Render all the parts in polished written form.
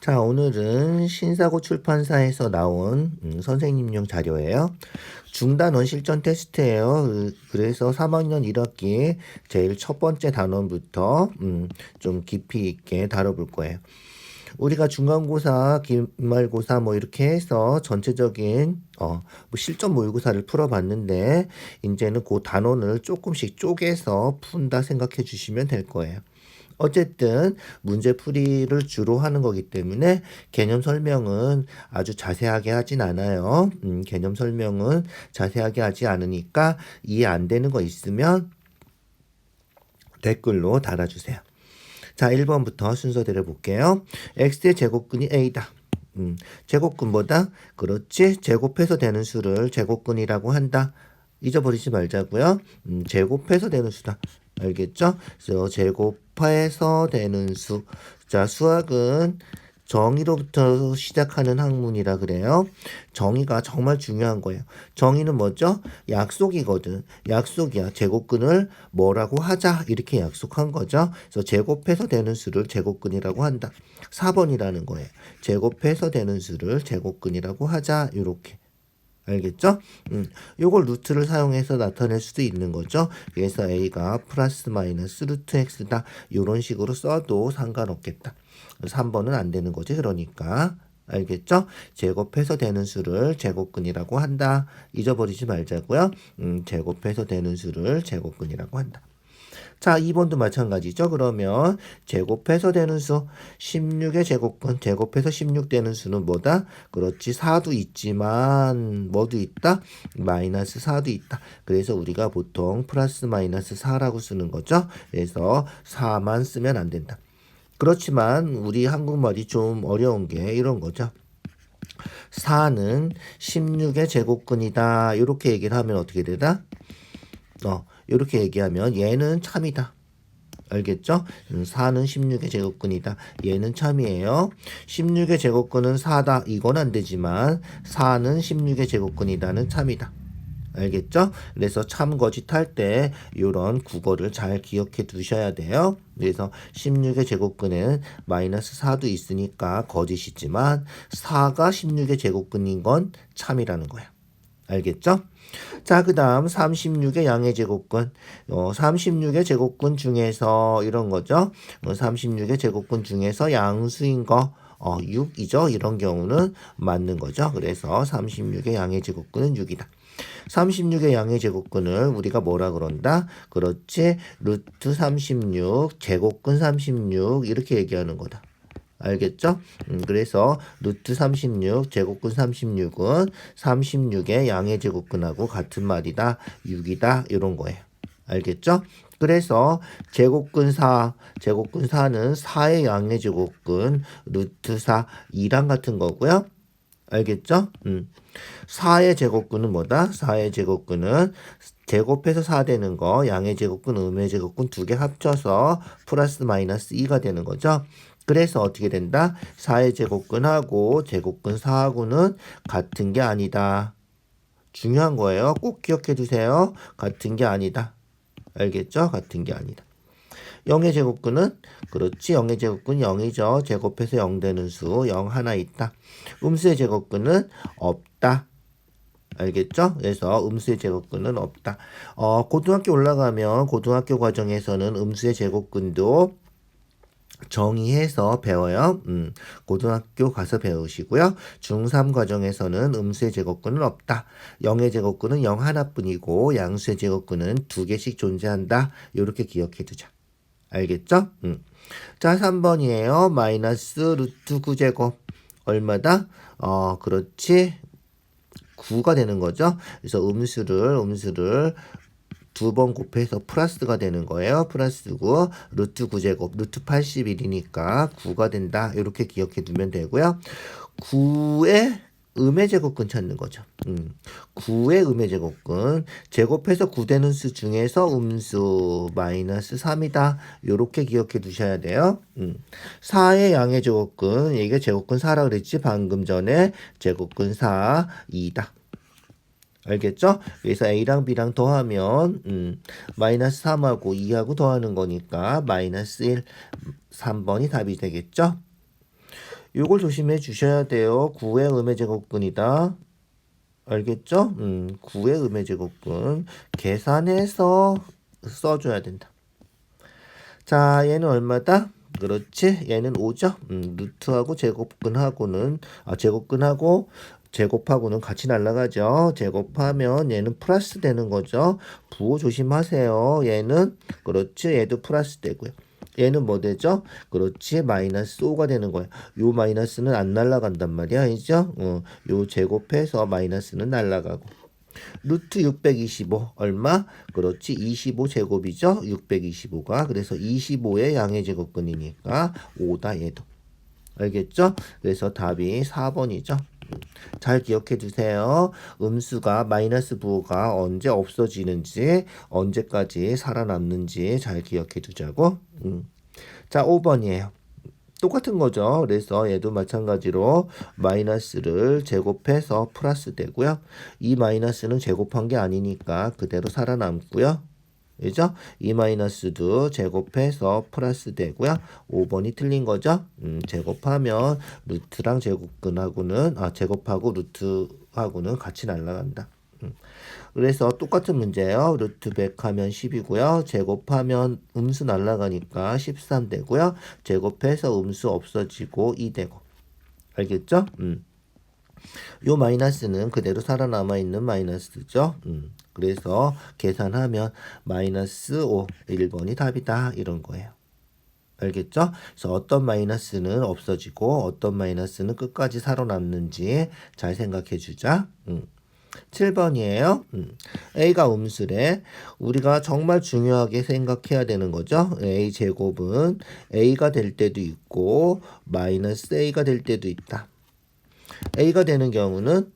자, 오늘은 신사고 출판사에서 나온 선생님용 자료예요. 중단원 실전 테스트예요. 그래서 3학년 1학기 제일 첫 번째 단원부터 좀 깊이 있게 다뤄볼 거예요. 우리가 중간고사, 기말고사 뭐 이렇게 해서 전체적인 뭐 실전 모의고사를 풀어봤는데 이제는 그 단원을 조금씩 쪼개서 푼다 생각해 주시면 될 거예요. 어쨌든 문제풀이를 주로 하는 거기 때문에 개념 설명은 아주 자세하게 하진 않아요. 개념 설명은 자세하게 하지 않으니까 이해 안 되는 거 있으면 댓글로 달아주세요. 자, 1번부터 순서대로 볼게요. x의 제곱근이 a다. 제곱근보다 그렇지 제곱해서 되는 수를 제곱근이라고 한다. 잊어버리지 말자고요. 제곱해서 되는 수다. 알겠죠? 그래서 제곱해서 되는 수. 자, 수학은 정의로부터 시작하는 학문이라 그래요. 정의가 정말 중요한 거예요. 정의는 뭐죠? 약속이거든. 약속이야. 제곱근을 뭐라고 하자 이렇게 약속한 거죠. 그래서 제곱해서 되는 수를 제곱근이라고 한다. 4번이라는 거예요. 제곱해서 되는 수를 제곱근이라고 하자 이렇게. 알겠죠? 요걸 루트를 사용해서 나타낼 수도 있는 거죠. 그래서 a가 플러스 마이너스 루트 x다. 요런 식으로 써도 상관없겠다. 3번은 안 되는 거지. 그러니까. 알겠죠? 제곱해서 되는 수를 제곱근이라고 한다. 잊어버리지 말자고요. 제곱해서 되는 수를 제곱근이라고 한다. 자, 2번도 마찬가지죠. 그러면 제곱해서 되는 수 16의 제곱근 제곱해서 16 되는 수는 뭐다? 그렇지. 4도 있지만 뭐도 있다? 마이너스 4도 있다. 그래서 우리가 보통 플러스 마이너스 4라고 쓰는 거죠. 그래서 4만 쓰면 안 된다. 그렇지만 우리 한국말이 좀 어려운 게 이런 거죠. 4는 16의 제곱근이다. 이렇게 얘기를 하면 어떻게 되다? 이렇게 얘기하면 얘는 참이다. 알겠죠? 4는 16의 제곱근이다. 얘는 참이에요. 16의 제곱근은 4다. 이건 안 되지만 4는 16의 제곱근이다는 참이다. 알겠죠? 그래서 참 거짓할 때 이런 국어를 잘 기억해 두셔야 돼요. 그래서 16의 제곱근에는 마이너스 4도 있으니까 거짓이지만 4가 16의 제곱근인 건 참이라는 거야. 알겠죠? 자, 그 다음 36의 양의 제곱근. 36의 제곱근 중에서 이런 거죠. 36의 제곱근 중에서 양수인 거 6이죠. 이런 경우는 맞는 거죠. 그래서 36의 양의 제곱근은 6이다. 36의 양의 제곱근을 우리가 뭐라 그런다? 그렇지. 루트 36, 제곱근 36 이렇게 얘기하는 거다. 알겠죠? 그래서 루트 36, 제곱근 36은 36의 양의 제곱근하고 같은 말이다. 6이다. 이런 거예요. 알겠죠? 그래서 제곱근 4, 제곱근 4는 4의 양의 제곱근, 루트 4, 2랑 같은 거고요. 알겠죠? 4의 제곱근은 뭐다? 4의 제곱근은 제곱해서 4 되는 거, 양의 제곱근, 음의 제곱근 두 개 합쳐서 플러스 마이너스 2가 되는 거죠. 그래서 어떻게 된다? 4의 제곱근하고 제곱근 4하고는 같은 게 아니다. 중요한 거예요. 꼭 기억해 두세요. 같은 게 아니다. 알겠죠? 같은 게 아니다. 0의 제곱근은 그렇지. 0의 제곱근 0이죠. 제곱해서 0 되는 수 0 하나 있다. 음수의 제곱근은 없다. 알겠죠? 그래서 음수의 제곱근은 없다. 고등학교 올라가면 고등학교 과정에서는 음수의 제곱근도 정의해서 배워요. 고등학교 가서 배우시고요. 중3 과정에서는 음수의 제곱근은 없다. 0의 제곱근은 0 하나뿐이고 양수의 제곱근은 두 개씩 존재한다. 이렇게 기억해 두자. 알겠죠? 자, 3번이에요. 마이너스 루트 9제곱. 얼마다? 그렇지. 9가 되는 거죠. 그래서 음수를 두 번 곱해서 플러스가 되는 거예요. 플러스 9, 루트 9제곱, 루트 81이니까 9가 된다. 이렇게 기억해 두면 되고요. 9의 음의 제곱근 찾는 거죠. 9의 음의 제곱근. 제곱해서 9 되는 수 중에서 음수 마이너스 3이다. 이렇게 기억해 두셔야 돼요. 4의 양의 제곱근. 얘가 제곱근 4라 그랬지. 방금 전에 제곱근 4, 2다. 알겠죠? 그래서 A랑 B랑 더하면 마이너스 3하고 2하고 더하는 거니까 마이너스 1, 3번이 답이 되겠죠? 요걸 조심해 주셔야 돼요. 9의 음의 제곱근이다. 알겠죠? 9의 음의 제곱근 계산해서 써줘야 된다. 자, 얘는 얼마다? 그렇지. 얘는 5죠. 루트하고 제곱근하고 제곱하고는 같이 날아가죠. 제곱하면 얘는 플러스 되는 거죠. 부호 조심하세요. 얘는 그렇지. 얘도 플러스 되고요. 얘는 뭐 되죠? 그렇지. 마이너스 5가 되는 거야. 요 마이너스는 안 날아간단 말이야. 알죠? 요 제곱해서 마이너스는 날아가고. 루트 625 얼마? 그렇지 25제곱이죠. 625가 그래서 25의 양의 제곱근이니까 5다 얘도. 알겠죠? 그래서 답이 4번이죠. 잘 기억해 두세요. 음수가 마이너스 부호가 언제 없어지는지 언제까지 살아남는지 잘 기억해 두자고. 자 5번이에요. 똑같은 거죠. 그래서 얘도 마찬가지로 마이너스를 제곱해서 플러스 되고요. 이 마이너스는 제곱한 게 아니니까 그대로 살아남고요. 그죠? 이 마이너스도 제곱해서 플러스 되고요. 5번이 틀린 거죠. 제곱하면 루트랑 제곱하고 루트하고는 같이 날아간다. 그래서 똑같은 문제예요. 루트 100 하면 10이고요. 제곱하면 음수 날라가니까 13 되고요. 제곱해서 음수 없어지고 2 되고. 알겠죠? 요 마이너스는 그대로 살아남아 있는 마이너스죠. 그래서 계산하면 마이너스 5, 1번이 답이다. 이런 거예요. 알겠죠? 그래서 어떤 마이너스는 없어지고 어떤 마이너스는 끝까지 살아남는지 잘 생각해 주자. 7번이에요. A가 음수래. 우리가 정말 중요하게 생각해야 되는 거죠. A 제곱은 A가 될 때도 있고 마이너스 A가 될 때도 있다. A가 되는 경우는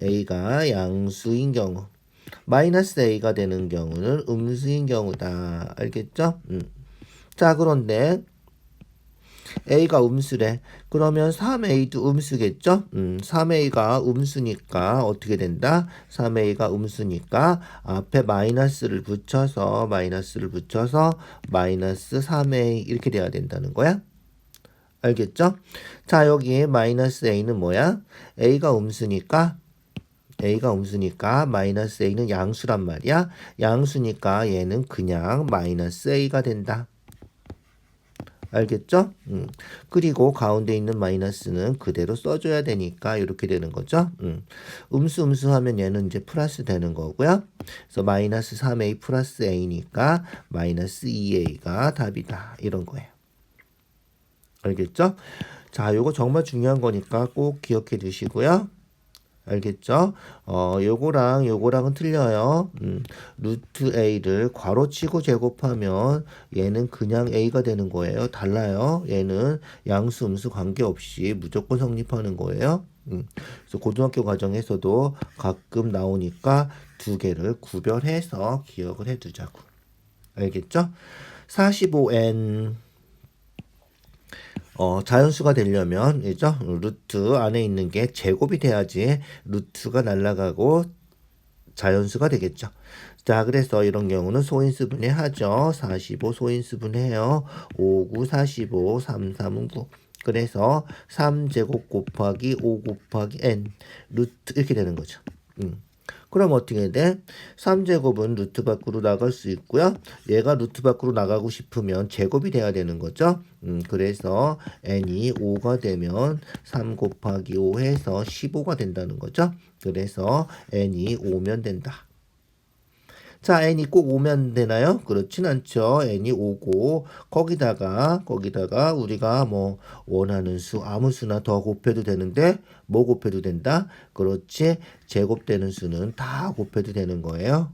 A가 양수인 경우, 마이너스 A가 되는 경우는 음수인 경우다. 알겠죠? 자, 그런데 A가 음수래. 그러면 3A도 음수겠죠? 3A가 음수니까 어떻게 된다? 3A가 음수니까 앞에 마이너스를 붙여서 마이너스 3A 이렇게 돼야 된다는 거야. 알겠죠? 자, 여기 마이너스 A는 뭐야? A가 음수니까 마이너스 A는 양수란 말이야. 양수니까 얘는 그냥 마이너스 A가 된다. 알겠죠? 그리고 가운데 있는 마이너스는 그대로 써줘야 되니까 이렇게 되는 거죠. 음수 하면 얘는 이제 플러스 되는 거고요. 그래서 마이너스 3a 플러스 a니까 마이너스 2a가 답이다. 이런 거예요. 알겠죠? 자, 요거 정말 중요한 거니까 꼭 기억해 두시고요. 알겠죠? 요거랑은 틀려요. 루트 a를 괄호치고 제곱하면 얘는 그냥 a가 되는 거예요. 달라요. 얘는 양수, 음수 관계없이 무조건 성립하는 거예요. 그래서 고등학교 과정에서도 가끔 나오니까 두 개를 구별해서 기억을 해두자고. 알겠죠? 45n 자연수가 되려면, 이죠? 루트 안에 있는 게 제곱이 돼야지 루트가 날아가고 자연수가 되겠죠. 자, 그래서 이런 경우는 소인수분해 하죠. 45 소인수분해요. 5, 9, 45, 3, 3은 9. 그래서 3제곱 곱하기 5 곱하기 n 루트 이렇게 되는 거죠. 그럼 어떻게 돼? 3제곱은 루트 밖으로 나갈 수 있고요. 얘가 루트 밖으로 나가고 싶으면 제곱이 돼야 되는 거죠. 그래서 n이 5가 되면 3 곱하기 5 해서 15가 된다는 거죠. 그래서 n이 5면 된다. 자, n이 꼭 5면 되나요? 그렇진 않죠. n이 5고 거기다가 우리가 뭐 원하는 수 아무 수나 더 곱해도 되는데 뭐 곱해도 된다? 그렇지. 제곱되는 수는 다 곱해도 되는 거예요.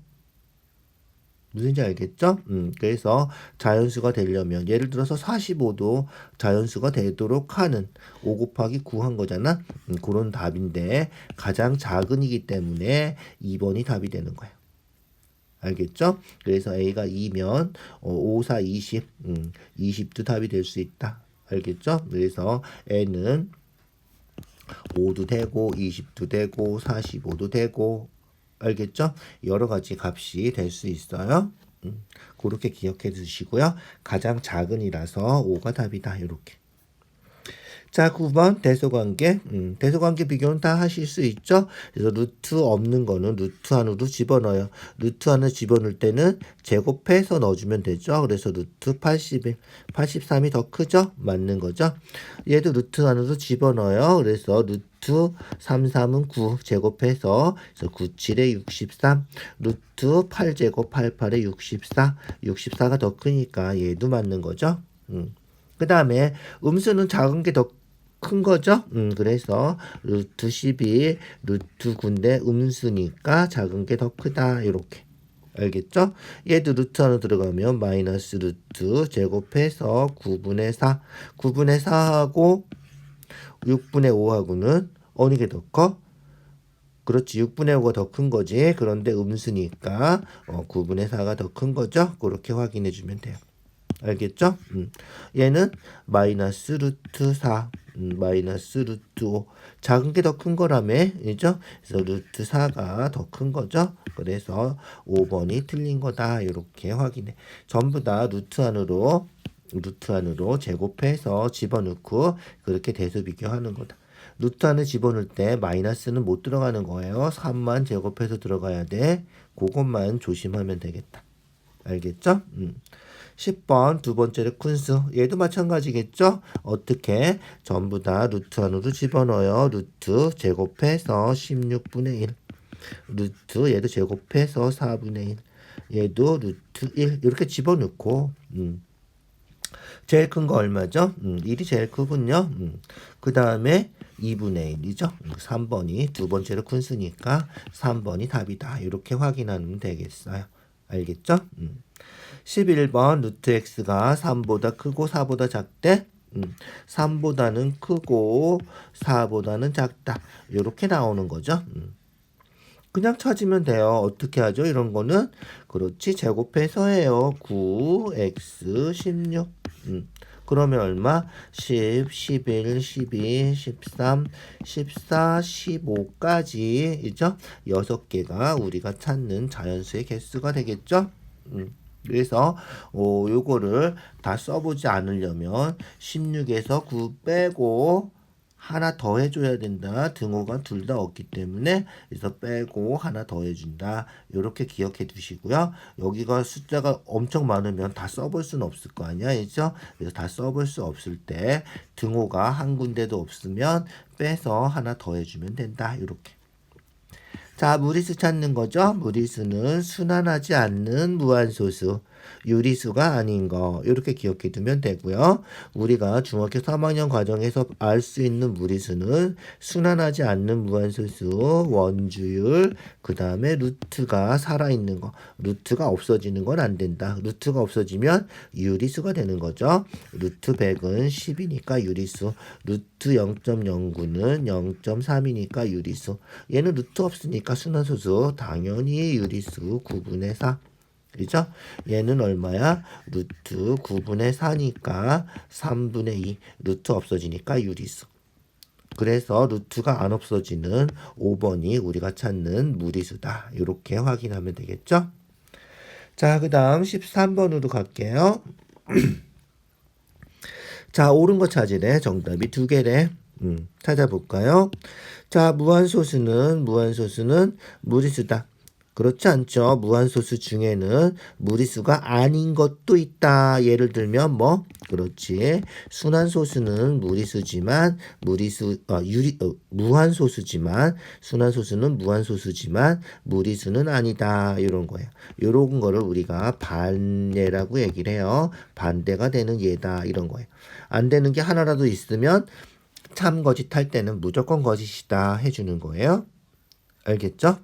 무슨지 알겠죠? 그래서 자연수가 되려면 예를 들어서 45도 자연수가 되도록 하는 5 곱하기 9 한 거잖아. 그런 답인데 가장 작은이기 때문에 2번이 답이 되는 거예요. 알겠죠? 그래서 A가 2면 5, 4, 20, 20도 답이 될 수 있다. 알겠죠? 그래서 N은 5도 되고 20도 되고 45도 되고 알겠죠? 여러 가지 값이 될 수 있어요. 그렇게 기억해 두시고요. 가장 작은이라서 5가 답이다. 이렇게. 자, 9번 대소관계. 대소관계 비교는 다 하실 수 있죠. 그래서 루트 없는 거는 루트 안으로 집어넣어요. 루트 안을 집어넣을 때는 제곱해서 넣어주면 되죠. 그래서 루트 81, 83이 더 크죠? 맞는 거죠. 얘도 루트 안으로 집어넣어요. 그래서 루트 33은 9 제곱해서 그래서 97에 63, 루트 8제곱 88에 64, 64가 더 크니까 얘도 맞는 거죠. 그 다음에 음수는 작은 게 더 큰 거죠. 그래서 루트 12, 루트 9인데 음수니까 작은 게 더 크다. 이렇게. 알겠죠? 얘도 루트 안으로 들어가면 마이너스 루트 제곱해서 9분의 4. 9분의 4하고 6분의 5하고는 어느 게 더 커? 그렇지. 6분의 5가 더 큰 거지. 그런데 음수니까 9분의 4가 더 큰 거죠. 그렇게 확인해 주면 돼요. 알겠죠? 얘는 마이너스 루트 4, 마이너스 루트 5. 작은 게 더 큰 거라며, 그죠? 그래서 루트 4가 더 큰 거죠? 그래서 5번이 틀린 거다. 이렇게 확인해. 전부 다 루트 안으로 제곱해서 집어넣고 그렇게 대수 비교하는 거다. 루트 안에 집어넣을 때 마이너스는 못 들어가는 거예요. 3만 제곱해서 들어가야 돼. 그것만 조심하면 되겠다. 알겠죠? 10번 두 번째로 쿤수. 얘도 마찬가지겠죠? 어떻게? 전부 다 루트 안으로 집어넣어요. 루트 제곱해서 16분의 1. 루트 얘도 제곱해서 4분의 1. 얘도 루트 1. 이렇게 집어넣고 제일 큰 거 얼마죠? 1이 제일 크군요. 그 다음에 2분의 1이죠. 3번이 두 번째로 쿤수니까 3번이 답이다. 이렇게 확인하면 되겠어요. 알겠죠? 11번 루트 x가 3보다 크고 4보다 작대. 3보다는 크고 4보다는 작다. 이렇게 나오는 거죠. 그냥 찾으면 돼요. 어떻게 하죠? 이런 거는 그렇지. 제곱해서 해요. 9, x, 16. 그러면 얼마? 10, 11, 12, 13, 14, 15까지 이죠? 6개가 우리가 찾는 자연수의 개수가 되겠죠? 그래서 요거를 다 써보지 않으려면 16에서 9 빼고 하나 더 해줘야 된다. 등호가 둘 다 없기 때문에 그래서 빼고 하나 더 해준다. 이렇게 기억해 두시고요. 여기가 숫자가 엄청 많으면 다 써볼 수는 없을 거 아니야, 그죠? 그래서 다 써볼 수 없을 때 등호가 한 군데도 없으면 빼서 하나 더 해주면 된다. 이렇게. 자, 무리수 찾는 거죠. 무리수는 순환하지 않는 무한소수. 유리수가 아닌 거. 이렇게 기억해 두면 되고요. 우리가 중학교 3학년 과정에서 알 수 있는 무리수는 순환하지 않는 무한소수, 원주율, 그 다음에 루트가 살아있는 거. 루트가 없어지는 건 안 된다. 루트가 없어지면 유리수가 되는 거죠. 루트 100은 10이니까 유리수. 루트 0.09는 0.3이니까 유리수. 얘는 루트 없으니까 순환소수. 당연히 유리수 9분의 4. 그죠? 얘는 얼마야? 루트 9분의 4니까 3분의 2. 루트 없어지니까 유리수. 그래서 루트가 안 없어지는 5번이 우리가 찾는 무리수다. 이렇게 확인하면 되겠죠? 자, 그 다음 13번으로 갈게요. 자, 옳은 거 찾으래. 정답이 두 개래. 찾아볼까요? 자, 무한소수는 무리수다. 그렇지 않죠. 무한소수 중에는 무리수가 아닌 것도 있다. 예를 들면 뭐? 그렇지. 순환소수는 무리수지만 무한소수지만 순환소수는 무한소수지만 무리수는 아니다. 이런 거예요. 이런 거를 우리가 반예라고 얘기를 해요. 반대가 되는 예다. 이런 거예요. 안 되는 게 하나라도 있으면 참 거짓할 때는 무조건 거짓이다 해주는 거예요. 알겠죠?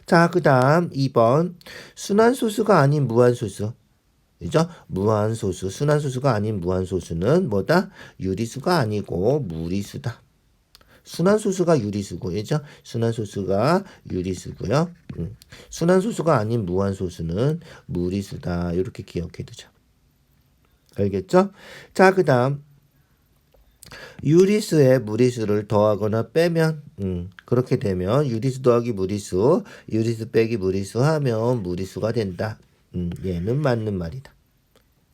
자, 그 다음 2번. 순환소수가 아닌 무한소수. 그죠? 무한소수. 순환소수가 아닌 무한소수는 뭐다? 유리수가 아니고 무리수다. 순환소수가 유리수고, 그죠? 순환소수가 유리수고요. 순환소수가 아닌 무한소수는 무리수다. 이렇게 기억해 두자. 알겠죠? 자, 그 다음. 유리수에 무리수를 더하거나 빼면 그렇게 되면 유리수 더하기 무리수, 유리수 빼기 무리수 하면 무리수가 된다. 얘는 맞는 말이다.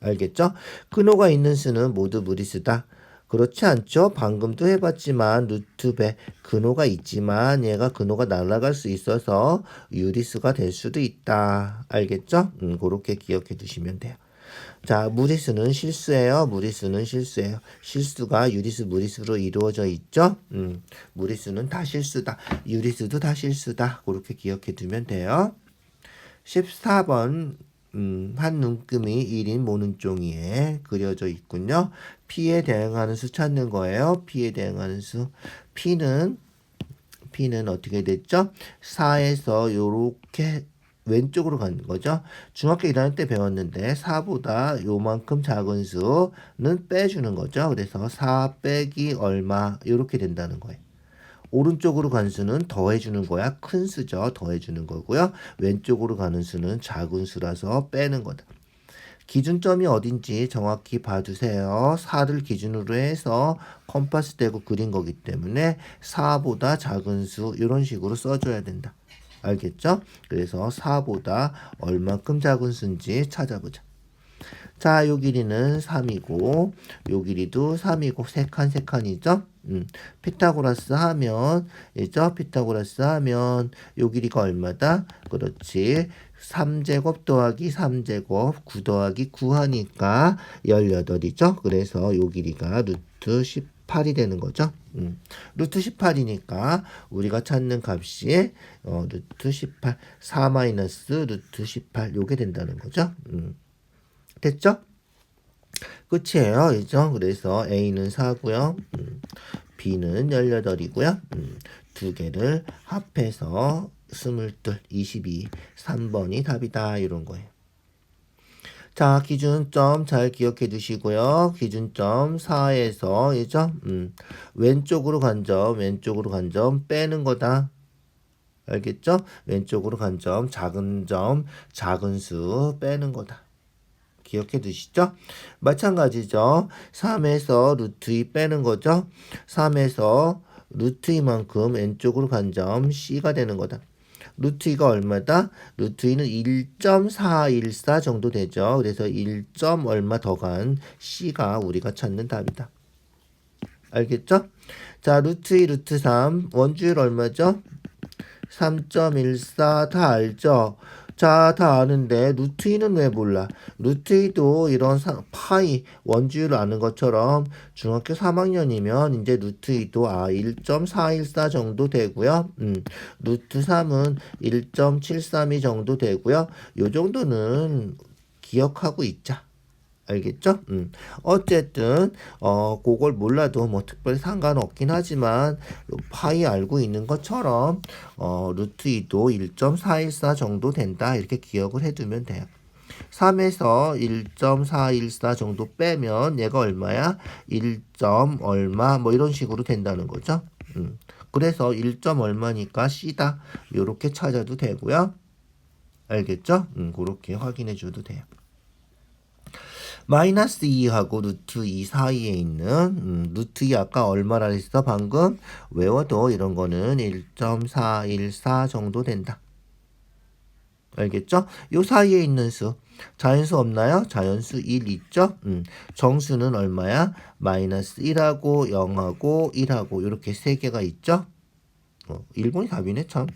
알겠죠? 근호가 있는 수는 모두 무리수다. 그렇지 않죠? 방금도 해봤지만 루트 배 근호가 있지만 얘가 근호가 날아갈 수 있어서 유리수가 될 수도 있다. 알겠죠? 그렇게 기억해 두시면 돼요. 자, 무리수는 실수예요. 무리수는 실수예요. 실수가 유리수, 무리수로 이루어져 있죠? 무리수는 다 실수다. 유리수도 다 실수다. 그렇게 기억해 두면 돼요. 14번 한 눈금이 1인 모는 종이에 그려져 있군요. P에 대응하는 수 찾는 거예요. P에 대응하는 수. P는 어떻게 됐죠? 4에서 요렇게 왼쪽으로 가는 거죠. 중학교 1학년 때 배웠는데 4보다 요만큼 작은 수는 빼주는 거죠. 그래서 4 빼기 얼마 이렇게 된다는 거예요. 오른쪽으로 간 수는 더해주는 거야. 큰 수죠. 더해주는 거고요. 왼쪽으로 가는 수는 작은 수라서 빼는 거다. 기준점이 어딘지 정확히 봐주세요. 4를 기준으로 해서 컴파스 대고 그린 거기 때문에 4보다 작은 수 이런 식으로 써줘야 된다. 알겠죠? 그래서 4보다 얼만큼 작은 수인지 찾아보자. 자, 요 길이는 3이고 요 길이도 3이고 3칸이죠? 피타고라스 하면 이죠? 피타고라스 하면 요 길이가 얼마다? 그렇지. 3제곱 더하기 3제곱 9 더하기 9 하니까 18이죠? 그래서 요 길이가 루트 18이 되는 거죠. 루트 18이니까 우리가 찾는 값이 루트 18, 4 마이너스 루트 18 요게 된다는 거죠. 됐죠? 끝이에요. 이죠? 그래서 A는 4고요. B는 18이고요. 두 개를 합해서 22, 22, 3번이 답이다. 이런 거예요. 자, 기준점 잘 기억해 두시고요. 기준점 4에서 이죠? 왼쪽으로 간 점 빼는 거다. 알겠죠? 왼쪽으로 간 점, 작은 수 빼는 거다. 기억해 두시죠? 마찬가지죠. 3에서 루트 2 빼는 거죠. 3에서 루트 2만큼 왼쪽으로 간 점 C가 되는 거다. 루트 2가 얼마다? 루트 2는 1.414 정도 되죠. 그래서 1. 얼마 더 간 C가 우리가 찾는 답이다. 알겠죠? 자, 루트 2, 루트 3 원주율 얼마죠? 3.14 다 알죠? 자, 다 아는데 루트 2는 왜 몰라? 루트 2도 이런 파이 원주율을 아는 것처럼 중학교 3학년이면 이제 루트 2도 1.414 정도 되고요. 루트 3은 1.732 정도 되고요. 요 정도는 기억하고 있자. 알겠죠? 어쨌든 그걸 몰라도 뭐 특별히 상관없긴 하지만 파이 알고 있는 것처럼 루트 2도 1.414 정도 된다. 이렇게 기억을 해두면 돼요. 3에서 1.414 정도 빼면 얘가 얼마야? 1. 얼마 뭐 이런 식으로 된다는 거죠. 그래서 1. 얼마니까 C다. 이렇게 찾아도 되고요. 알겠죠? 그렇게 확인해 줘도 돼요. 마이너스 2하고 루트 2 사이에 있는 루트 2 아까 얼마라 했어? 방금 외워도 이런 거는 1.414 정도 된다. 알겠죠? 요 사이에 있는 수 자연수 없나요? 자연수 1 있죠? 정수는 얼마야? 마이너스 1하고 0하고 1하고 이렇게 세 개가 있죠? 1번이 답이네 참.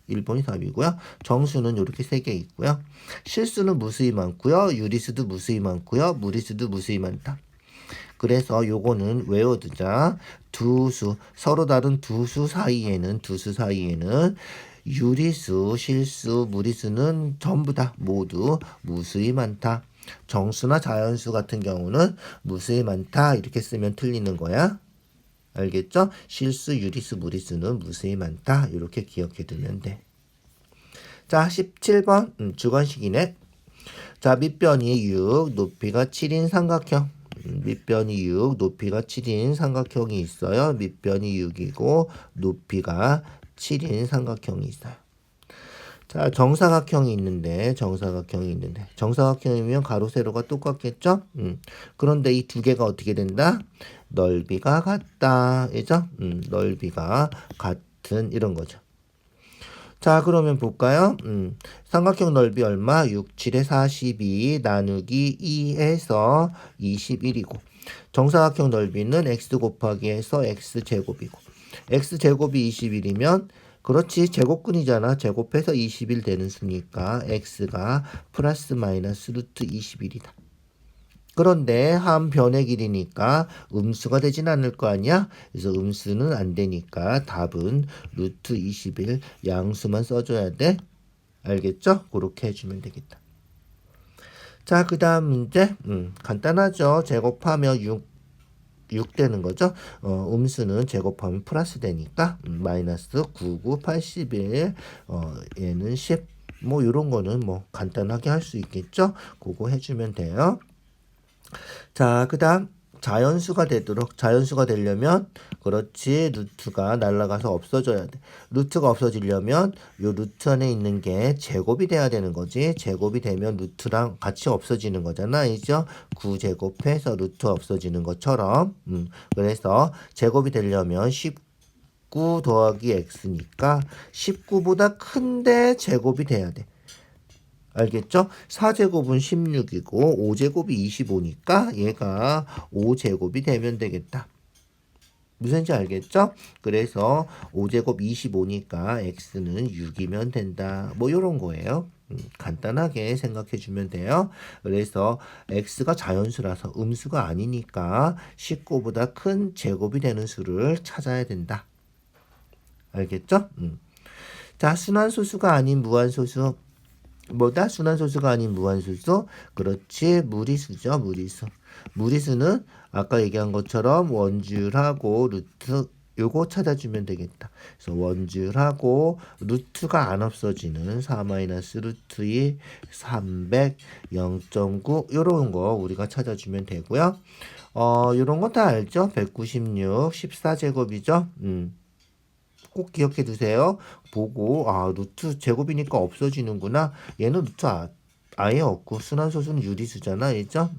1번이 답이고요. 정수는 이렇게 3개 있고요. 실수는 무수히 많고요. 유리수도 무수히 많고요. 무리수도 무수히 많다. 그래서 요거는 외워두자. 서로 다른 두 수 사이에는 유리수, 실수, 무리수는 전부 다 모두 무수히 많다. 정수나 자연수 같은 경우는 무수히 많다. 이렇게 쓰면 틀리는 거야. 알겠죠? 실수, 유리수, 무리수는 무수히 많다. 이렇게 기억해 두면 돼. 자, 17번 주관식이네. 자, 밑변이 6, 높이가 7인 삼각형. 밑변이 6, 높이가 7인 삼각형이 있어요. 밑변이 6이고 높이가 7인 삼각형이 있어요. 자, 정사각형이 있는데 정사각형이면 가로 세로가 똑같겠죠? 그런데 이 두 개가 어떻게 된다? 넓이가 같다. 그죠? 넓이가 같은 이런 거죠. 자, 그러면 볼까요? 삼각형 넓이 얼마? 6, 7에 42 나누기 2에서 21이고 정사각형 넓이는 x 곱하기 해서 x제곱이고 x제곱이 21이면 그렇지 제곱근이잖아. 제곱해서 21 되는 수니까 x가 플러스 마이너스 루트 21이다. 그런데 한 변의 길이니까 음수가 되진 않을 거 아니야? 그래서 음수는 안 되니까 답은 루트 21 양수만 써줘야 돼. 알겠죠? 그렇게 해주면 되겠다. 자, 그 다음 문제. 간단하죠. 제곱하면 6 되는 거죠. 음수는 제곱하면 플러스 되니까 마이너스 99, 81, 얘는 10. 뭐 이런 거는 뭐 간단하게 할 수 있겠죠. 그거 해주면 돼요. 자, 그 다음 자연수가 되려면 그렇지 루트가 날아가서 없어져야 돼. 루트가 없어지려면 요 루트 안에 있는 게 제곱이 돼야 되는 거지. 제곱이 되면 루트랑 같이 없어지는 거잖아. 이죠? 9제곱해서 루트 없어지는 것처럼. 그래서 제곱이 되려면 19 더하기 x니까 19보다 큰데 제곱이 돼야 돼. 알겠죠? 4제곱은 16이고 5제곱이 25니까 얘가 5제곱이 되면 되겠다. 무슨지 알겠죠? 그래서 5제곱 25니까 x는 6이면 된다. 뭐 이런 거예요. 간단하게 생각해 주면 돼요. 그래서 x가 자연수라서 음수가 아니니까 19보다 큰 제곱이 되는 수를 찾아야 된다. 알겠죠? 자, 순환소수가 아닌 무한소수. 뭐다? 순환소수가 아닌 무한소수? 그렇지, 무리수죠, 무리수. 무리수는 아까 얘기한 것처럼 원줄하고 루트 요거 찾아주면 되겠다. 그래서 원줄하고 루트가 안 없어지는 4-루트 2, 300, 0.9 요런 거 우리가 찾아주면 되고요. 요런 거 다 알죠? 196, 14제곱이죠? 꼭 기억해 두세요. 보고 루트 제곱이니까 없어지는구나. 얘는 루트 아예 없고 순환소수는 유리수잖아. 알죠?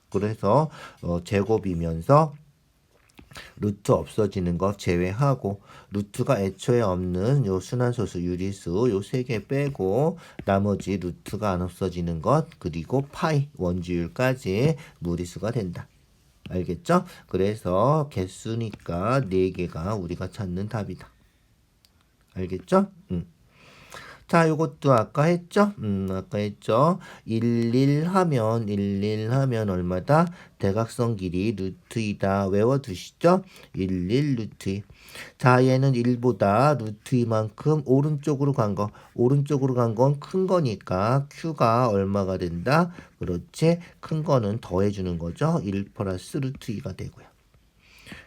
그래서 제곱이면서 루트 없어지는 거 제외하고 루트가 애초에 없는 요 순환소수 유리수 요 3개 빼고 나머지 루트가 안 없어지는 것 그리고 파이 원주율까지 무리수가 된다. 알겠죠? 그래서 개수니까 4개가 우리가 찾는 답이다. 알겠죠? 자, 요것도 아까 했죠? 아까 했죠? 11 하면 얼마다? 대각선 길이 루트 2다. 외워두시죠? 11 루트 2. 자, 얘는 1보다 루트 2만큼 오른쪽으로 간 거. 오른쪽으로 간 건 큰 거니까 Q가 얼마가 된다? 그렇지? 큰 거는 더해주는 거죠. 1 플러스 루트 2가 되고요.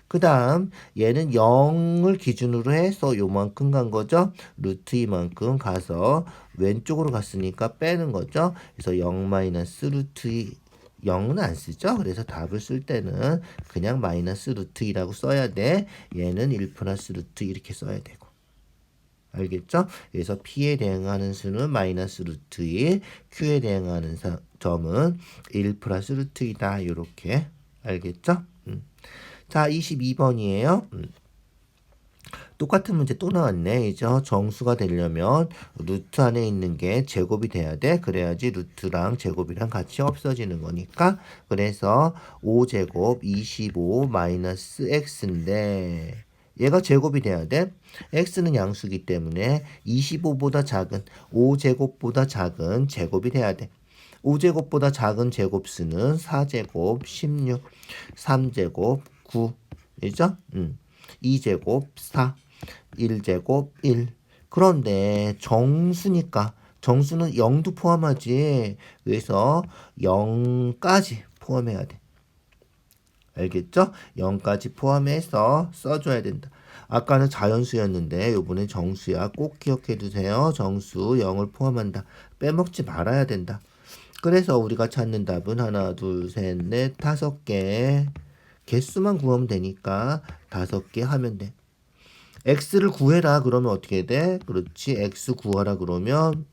그 다음 얘는 0을 기준으로 해서 요만큼 간 거죠. 루트 2만큼 가서 왼쪽으로 갔으니까 빼는 거죠. 그래서 0 마이너스 루트 2 0은 안 쓰죠. 그래서 답을 쓸 때는 그냥 마이너스 루트 2라고 써야 돼. 얘는 1 플러스 루트 2 이렇게 써야 되고. 알겠죠? 그래서 P에 대응하는 수는 마이너스 루트 2, Q에 대응하는 점은 1 플러스 루트 2다. 이렇게 알겠죠? 자, 22번이에요. 똑같은 문제 또 나왔네. 이제 정수가 되려면 루트 안에 있는 게 제곱이 돼야 돼. 그래야지 루트랑 제곱이랑 같이 없어지는 거니까. 그래서 5제곱 25 마이너스 x인데 얘가 제곱이 돼야 돼. x는 양수기 때문에 25보다 작은 5제곱보다 작은 제곱이 돼야 돼. 5제곱보다 작은 제곱수는 4제곱 16, 3제곱 9, 이죠? 2제곱 4, 1제곱 1. 그런데 정수니까 정수는 0도 포함하지. 그래서 0까지 포함해야 돼. 알겠죠? 0까지 포함해서 써줘야 된다. 아까는 자연수였는데 요번엔 정수야. 꼭 기억해 두세요. 정수 0을 포함한다. 빼먹지 말아야 된다. 그래서 우리가 찾는 답은 하나, 둘, 셋, 넷, 5개. 개수만 구하면 되니까 5개 하면 돼. x를 구해라 그러면 어떻게 돼? 그렇지. x 구하라 그러면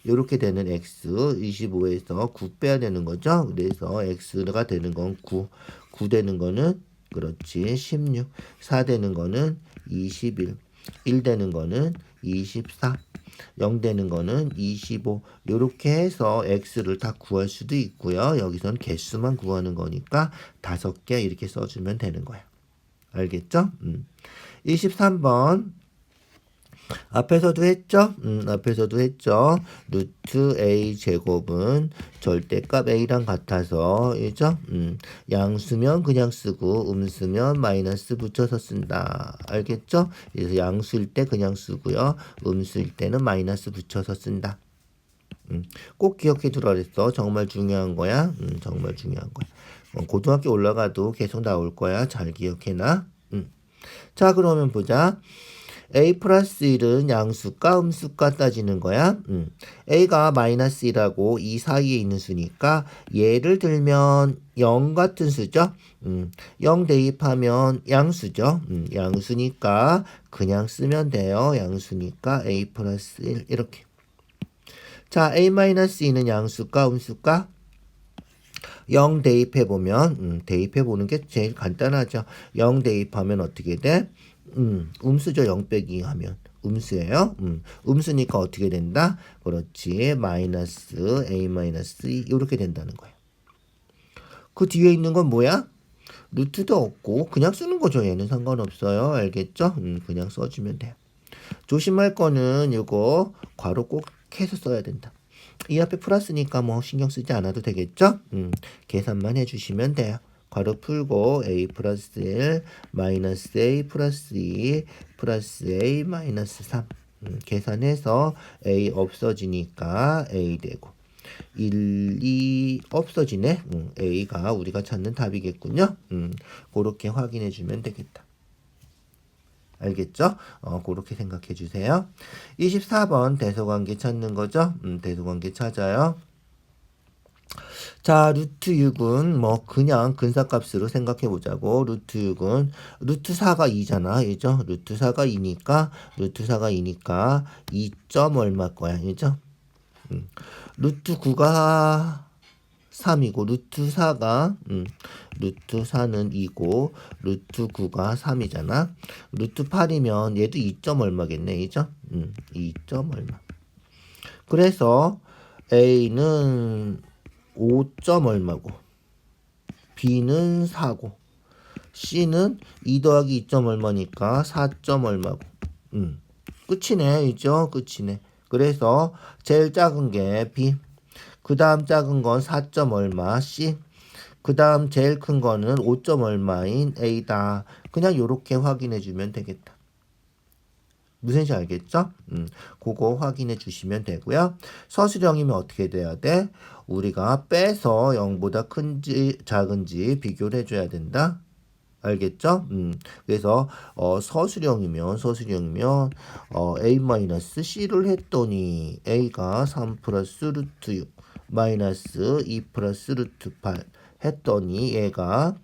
이렇게 되는 x 25에서 9 빼야 되는 거죠. 그래서 x가 되는 건 9. 9 되는 거는 그렇지. 16. 4 되는 거는 21. 1 되는 거는 24. 0 되는 거는 25. 요렇게 해서 x를 다 구할 수도 있고요. 여기선 개수만 구하는 거니까 5개 이렇게 써주면 되는 거야. 알겠죠? 23번. 앞에서도 했죠? 앞에서도 했죠? 루트 a 제곱은 절대값 a랑 같아서, 이죠? 양수면 그냥 쓰고, 음수면 마이너스 붙여서 쓴다. 알겠죠? 그래서 양수일 때 그냥 쓰고요. 음수일 때는 마이너스 붙여서 쓴다. 꼭 기억해 두라 그랬어. 정말 중요한 거야. 정말 중요한 거야. 고등학교 올라가도 계속 나올 거야. 잘 기억해놔. 자, 그러면 보자. a 플러스 1은 양수과 음수과 따지는 거야. a가 마이너스 1하고 이 사이에 있는 수니까 예를 들면 0 같은 수죠. 0 대입하면 양수죠. 양수니까 그냥 쓰면 돼요. 양수니까 a 플러스 1 이렇게. 자, a 마이너스 2는 양수과 음수과 0 대입해보면 대입해보는 게 제일 간단하죠. 0 대입하면 어떻게 돼? 음수죠. 0 빼기 하면 음수예요. 음수니까 어떻게 된다? 그렇지. 마이너스 a 마이너스 2 이렇게 된다는 거예요. 그 뒤에 있는 건 뭐야? 루트도 없고 그냥 쓰는 거죠. 얘는 상관없어요. 알겠죠? 그냥 써주면 돼요. 조심할 거는 이거 괄호 꼭 해서 써야 된다. 이 앞에 플러스니까 뭐 신경 쓰지 않아도 되겠죠? 계산만 해주시면 돼요. 괄호 풀고 a 플러스 1 마이너스 a 플러스 2 플러스 a 마이너스 3 계산해서 a 없어지니까 a 되고 1, 2 없어지네. a가 우리가 찾는 답이겠군요. 그렇게 확인해 주면 되겠다. 알겠죠? 그렇게 생각해 주세요. 24번 대소관계 찾는 거죠? 대소관계 찾아요. 자, 루트 6은 뭐 그냥 근사값으로 생각해 보자고. 루트 6은 루트 4가 2잖아. 그죠? 루트 4가 2니까 루트 4가 2니까 2점 얼마 거야. 그죠? 루트 9가 3이고 루트 4가 루트 4는 2고 루트 9가 3이잖아. 루트 8이면 얘도 2점 얼마겠네. 이죠? 2점 얼마. 그래서 A는 5점 얼마고 B는 4고 C는 2 더하기 2점 얼마니까 4점 얼마고 끝이네. 이죠? 끝이네. 그래서 제일 작은 게 B, 그 다음 작은 건 4점 얼마 C, 그 다음 제일 큰 거는 5점 얼마인 A다. 그냥 요렇게 확인해 주면 되겠다. 무슨 지 알겠죠? 그거 확인해 주시면 되고요. 서술형이면 어떻게 돼야 돼? 우리가 빼서 0보다 큰지 작은지 비교를 해줘야 된다. 알겠죠? 그래서 서술형이면 a-c를 했더니 a가 3 플러스 루트 6 마이너스 2 플러스 루트 8 했더니 얘가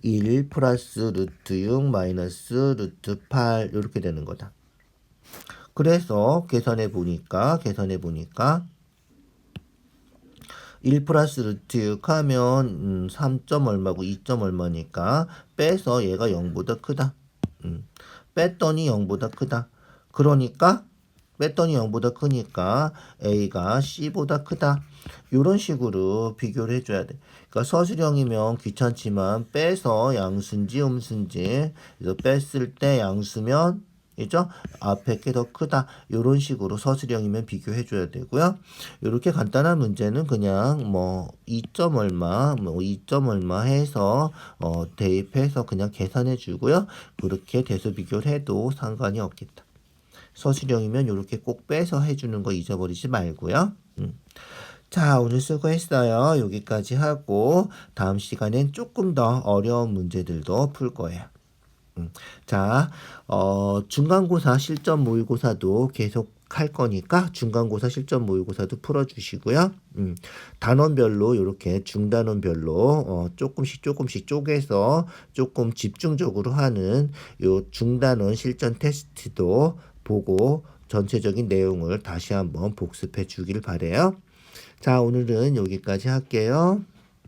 1 플러스 루트 6 마이너스 루트 8 이렇게 되는 거다. 그래서 계산해 보니까 1 플러스 루트 6 하면 3점 얼마고 2점 얼마니까 빼서 얘가 0보다 크다. 뺐더니 0보다 크다. 그러니까 뺐더니 0보다 크니까 A가 C보다 크다. 이런 식으로 비교를 해줘야 돼. 그러니까 서술형이면 귀찮지만 빼서 양수인지 음수인지 그래서 뺐을 때 양수면 이죠? 앞에 게 더 크다. 이런 식으로 서술형이면 비교해줘야 되고요. 이렇게 간단한 문제는 그냥 뭐 2점 얼마, 뭐 2점 얼마 해서 대입해서 그냥 계산해주고요. 그렇게 대수 비교를 해도 상관이 없겠다. 서술형이면 이렇게 꼭 빼서 해주는 거 잊어버리지 말고요. 자, 오늘 수고했어요. 여기까지 하고 다음 시간엔 조금 더 어려운 문제들도 풀 거예요. 자, 중간고사 실전 모의고사도 계속 할 거니까 중간고사 실전 모의고사도 풀어주시고요. 단원별로 이렇게 중단원별로 조금씩 쪼개서 조금 집중적으로 하는 요 중단원 실전 테스트도 보고 전체적인 내용을 다시 한번 복습해 주길 바래요. 자, 오늘은 여기까지 할게요.